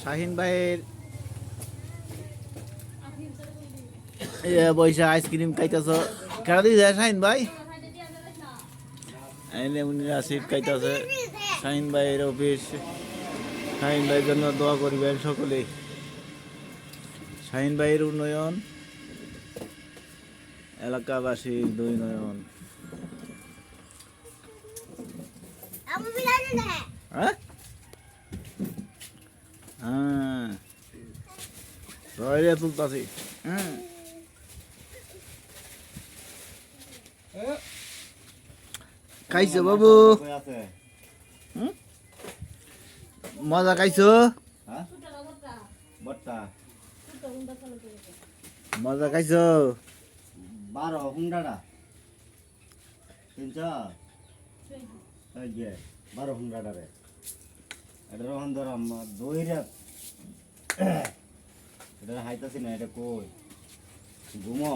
শাহিন ভাইয়ের বৈশা আইসক্রিম খাইতেছ কেন দিয়েছে শাহিন ভাই এনে উনি আসিফ খাইতেছে শাহিন ভাইয়ের অফিস শাহিন ভাইয়ের জন্য দোয়া করিবেন সকলে শাহিন ভাইয়ের উন্নয়ন এলাকাবাসীর দুই নয়ন হ্যাঁ হ্যাঁ রয়ে তুলতাছি হ্যাঁ খাইছো বাবু মজা খাইছো মজা খাইছো 12 হুন্ডাটা 12 হুন্ডাটা রে এটা রহন ধর দইরা এটা হাইতাছি না এটা কই ঘুমো